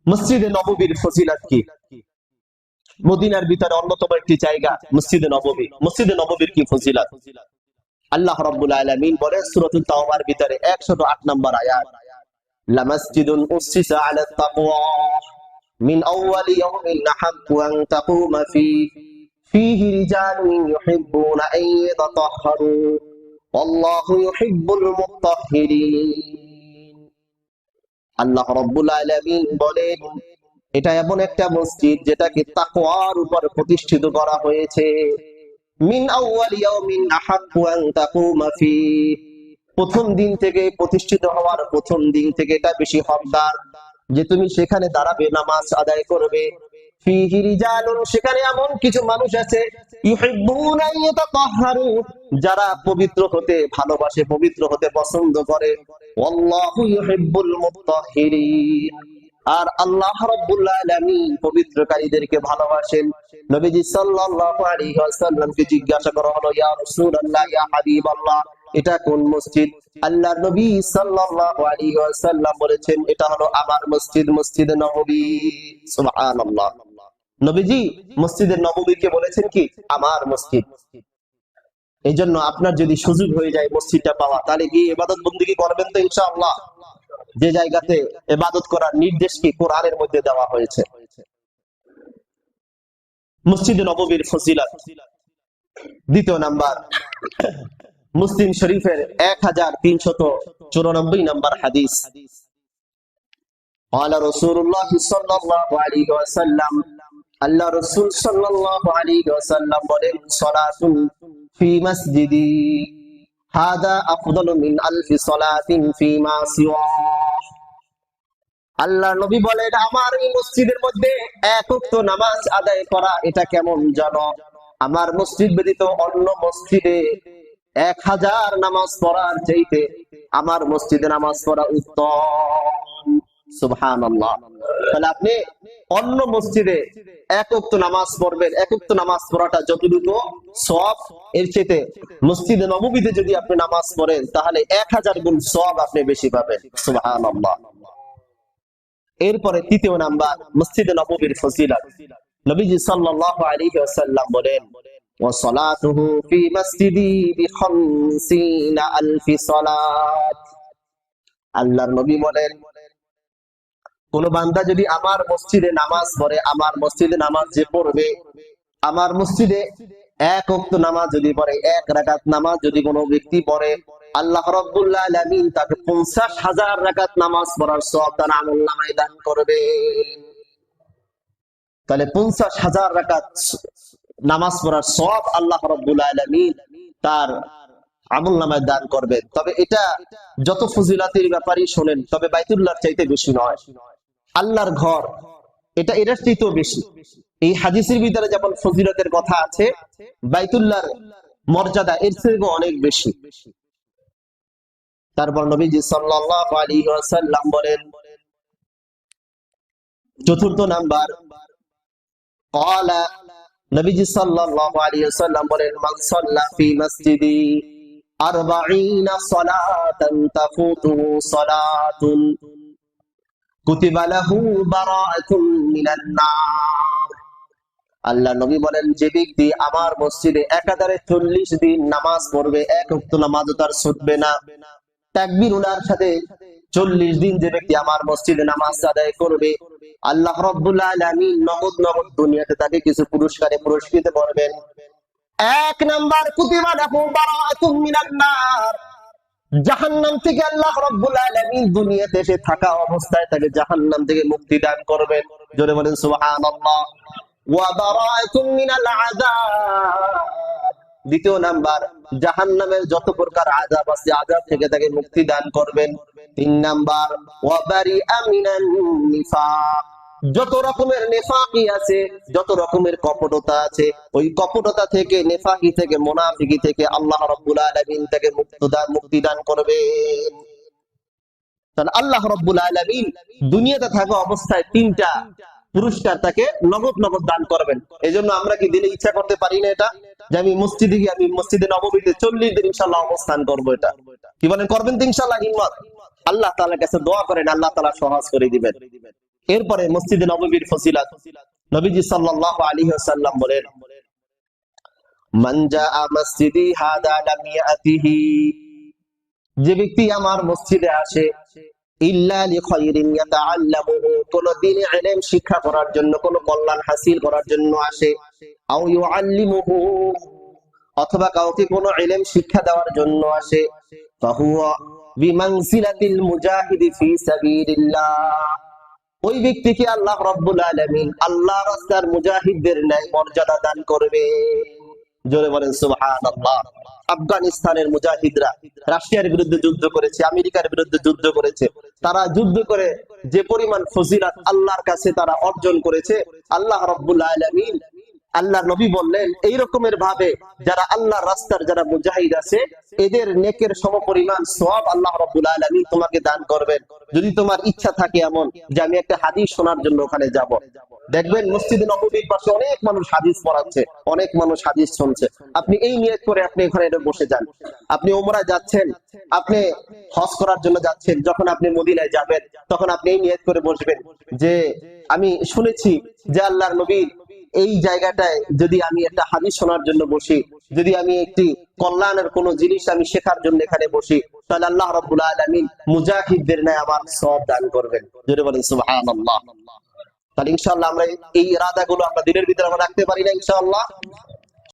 মসজিদে নববীর ফজিলত কি? মদিনার ভিতরে অন্যতম একটি জায়গা মসজিদে নববী। মসজিদে নববীর কি ফজিলত? আল্লাহ রাব্বুল আলামিন বলেন সূরাতুত তাওবার ভিতরে 108 নম্বর আয়াত, লামাসজিদুন উসসিসা আলাত তাকওয়া মিন আউওয়ালি ইয়াউমিন আহাক্কু আন তাকুমা ফীহি রিজালুন ইউহিব্বুনা আন ইয়াতাতাহহারু আল্লাহু ইউহিব্বুল মুত্তাহহিরিন। আল্লাহ রাব্বুল আলামিন বলেন এটা এমন একটা মসজিদ যেটাকে তাকওয়ার উপর প্রতিষ্ঠিত করা হয়েছে। মিন আউয়ালি ইয়াউমিন আহাক্কু আন তাকুমা ফি, প্রথম দিন থেকে প্রতিষ্ঠিত হওয়ার প্রথম দিন থেকে এটা বেশি হকদার যে তুমি সেখানে দাঁড়াবে, নামাজ আদায় করবে। ফিহি রিজালুন, সেখানে এমন কিছু মানুষ আছে, ইউহিব্বুনা আন ইয়াতাতাহহারু, যারা পবিত্র হতে ভালোবাসে, পবিত্র হতে পছন্দ করে। আল্লাহু ইউহিব্বুল মুত্তাহহিরিন, আর আল্লাহ রাব্বুল আলামিন পবিত্রকারীদেরকে ভালোবাসেন। নবীজি সাল্লাল্লাহু আলাইহি ওয়াসাল্লামকে জিজ্ঞাসা করা হলো, ইয়া রাসূলুল্লাহ, ইয়া হাবিবাল্লাহ, এটা কোন মসজিদ? আল্লাহর নবী সাল্লাল্লাহু আলাইহি ওয়াসাল্লাম বলেছেন এটা হলো আমার মসজিদ, মসজিদে নববী। সুবহানাল্লাহ। নবীজি মসজিদে নববীকে বলেছেন কি আমার মসজিদ। এই জন্য আপনার যদি সুযোগ হয়ে যায় মসজিদটা পাওয়া, তাহলে গিয়ে ইবাদত বন্দেগী করবেন তো ইনশাআল্লাহ। যে জায়গাতে ইবাদত করার নির্দেশ কি কোরআনের মধ্যে দেওয়া হয়েছে। মসজিদে নববীর ফজিলত দ্বিতীয় নাম্বার, মুসলিম শরীফের 1394 নম্বর হাদিস, قال رسول الله صلى الله عليه وسلم, আল্লাহ রাসূল সাল্লাল্লাহু আলাইহি ওয়াসাল্লাম বলেন, সালাতুন ফি মসজিদি হাদা আফদালু মিন আলফি সালাতিন ফিমা সিওয়া। আল্লাহ নবী বলেন আমার এই মসজিদের মধ্যে এক ওয়াক্ত নামাজ আদায় করা এটা কেমন জানো? আমার মসজিদ ব্যতীত অন্য মসজিদে 1000 নামাজ পড়ার চাইতে আমার মসজিদে নামাজ পড়া উত্তম। সুবহানাল্লাহ। তাহলে আপনি অন্য মসজিদে এক ওয়াক্ত নামাজ পড়বেন, এক ওয়াক্ত নামাজ পড়াটা যতটুকু সওয়াব, এর চাইতে মসজিদে নববীতে যদি আপনি নামাজ পড়েন তাহলে 1000 গুণ সওয়াব আপনি বেশি পাবেন। সুবহানাল্লাহ। এরপরে তৃতীয় নাম্বার, মসজিদে নববীর ফজিলত। নবীজি সাল্লাল্লাহু আলাইহি ওয়াসাল্লাম বলেন, ওয়া সালাতুহু ফি মসজিদি বি50 আলফি সালাত। আল্লাহর নবী বলেন কোন বান্দা যদি আমার মসজিদে নামাজ পড়ে, আমার মসজিদে নামাজ যে পড়বে, আমার মসজিদে এক ওয়াক্ত নামাজ যদি পড়ে, এক রাকাত নামাজ যদি কোনো ব্যক্তি পড়ে, আল্লাহ রাব্বুল আলামিন তাকে 50,000 রাকাত নামাজ পড়ার সওয়াব তার আমলনামায় দান করবেন। তাহলে 50,000 রাকাত নামাজ পড়ার সওয়াব আল্লাহ রাব্বুল আলামিন তার আমলনামায় দান করবেন। তবে এটা যত ফজিলাতের ব্যাপারই শোনেন, তবে বাইতুল্লাহর চাইতে বেশি নয়। আল্লাহর ঘর এটা এর চাইতেও বেশি। এই হাদিসের ভিতরে যেমন ফজিলতের কথা আছে, বাইতুল্লাহর মর্যাদা এর থেকেও অনেক বেশি। তারপর নবীজি সাল্লাল্লাহু আলাইহি ওয়াসাল্লাম বলেন, চতুর্থ নাম্বার, ক্বালা, নবীজি সাল্লাল্লাহু আলাইহি ওয়াসাল্লাম বলেন, মান সাল্লা ফি মসজিদি 40 সালাতান তাফুতুহু সালাতুন কুতিবা লাহু বারাআতুন মিনান নার। আল্লাহ নবী বলেন যে ব্যক্তি আমার মসজিদে একাধারে 40 দিন নামাজ পড়বে, এক ওয়াক্ত নামাজও তার ছুটবে না, তাকবীর উলার সাথে 40 দিন যে ব্যক্তি আমার মসজিদে নামাজ আদায় করবে, আল্লাহ রাব্বুল আলামিন নগদ নগদ দুনিয়াতে তাকে কিছু পুরস্কারে পুরস্কৃত করবেন। এক নাম্বার, কুতিবা লাহু বারাআতুন মিনান নার, জাহান্নাম থেকে আল্লাহ রাব্বুল আলামিন দুনিয়াতে এসে থাকা অবস্থায় তাকে জাহান্নাম থেকে মুক্তি দান করবেন। জোরে বলেন সুবহানাল্লাহ। ওয়া বারাআতুন মিনাল আযাব, দ্বিতীয় নাম্বার, জাহান্নামের যত প্রকার আযাব আছে আযাব থেকে তাকে মুক্তি দান করবেন। তিন নাম্বার, ওয়া বারিআ মিনান নিফাক, যত রকমের নেফাকি আছে, যত রকমের কপটতা আছে, ওই কপটতা থেকে, নেফাকি থেকে, মুনাফিকি থেকে আল্লাহ রাব্বুল আলামিন তাকে মুক্তি দান করবেন। তাহলে আল্লাহ রাব্বুল আলামিন দুনিয়াতে থাকা অবস্থায় 3টা পুরস্কার তাকে নগদ নগদ দান করবেন। এই জন্য আমরা কি দিলে ইচ্ছা করতে পারি না এটা যে আমি মসজিদে গিয়ে আমি মসজিদে নববীতে 40 দিন ইনশাআল্লাহ অবস্থান করব? এটা কি বলেন? করবেন তো ইনশাআল্লাহ? হিম্মত। আল্লাহ তাআলার কাছে দোয়া করেন, আল্লাহ তাআলা সহজ করে দিবেন। এরপরে মসজিদে নববীর ফজিলত, নবীজি সাল্লাল্লাহু আলাইহি ওয়াসাল্লাম বলেন, মান জাআ মসজিদি হাদা লাম ইয়াতিহি, যে ব্যক্তি আমার মসজিদে আসে, ইল্লা লিখাইরিন ইয়াতাআল্লামুহু, কোন দ্বীনি ইলম শিক্ষা করার জন্য, কোন কল্যাণ হাসিল করার জন্য আসে, আও ইউআল্লিমুহু, অথবা কাউকে কোন ইলম শিক্ষা দেওয়ার জন্য আসে, ফাহুয়া বিমানজিলাতিল মুজাহিদি ফি সাবিলিল্লাহ, ওই ব্যক্তিকে আল্লাহ রাব্বুল আলামিন আল্লাহর রাস্তার মুজাহিদদের ন্যায় মর্যাদা দান করবে। জোরে বলেন সুবহানাল্লাহ। আফগানিস্তানের মুজাহিদরা রাশিয়ার বিরুদ্ধে যুদ্ধ করেছে, আমেরিকার বিরুদ্ধে যুদ্ধ করেছে। তারা যুদ্ধ করে যে পরিমাণ ফজিলত আল্লাহর কাছে তারা অর্জন করেছে, আল্লাহ রাব্বুল আলামিন, আল্লাহ নবী বললেন, এই রকমের ভাবে যারা আল্লাহর রাস্তার যারা মুজাহিদ আছে, এদের নেকের সমপরিমাণ সওয়াব আল্লাহ রাব্বুল আলামিন তোমাকে দান করবেন, যদি তোমার ইচ্ছা থাকে এমন যে আমি একটা হাদিস শোনার জন্য ওখানে যাব। দেখবেন মসজিদে নববীর পাশে অনেক মানুষ হাদিস পড়াচ্ছে, অনেক মানুষ হাদিস শুনছে। আপনি এই নিয়ত করে আপনি এখানে বসে যান। আপনি ওমরায় যাচ্ছেন, আপনি হজ করার জন্য যাচ্ছেন, যখন আপনি মদিনায় যাবেন তখন আপনি এই নিয়ত করে বসবেন যে আমি শুনেছি যে আল্লাহর নবীর এই জায়গাটায় যদি আমি একটা হাদিস শোনার জন্য বসি, যদি আমি একটি কল্যাণের কোন জিনিস আমি শেখার জন্য এখানে বসি, তাহলে আল্লাহ রাব্বুল আলামিন মুজাহিদদের ন্যায় আমার সওয়াব দান করবেন। জোরে বলেন সুবহানাল্লাহ। তাহলে ইনশাআল্লাহ আমরা এই ইরাদাগুলো আমরা দিনের ভিতরে আমরা রাখতে পারি না ইনশাআল্লাহ।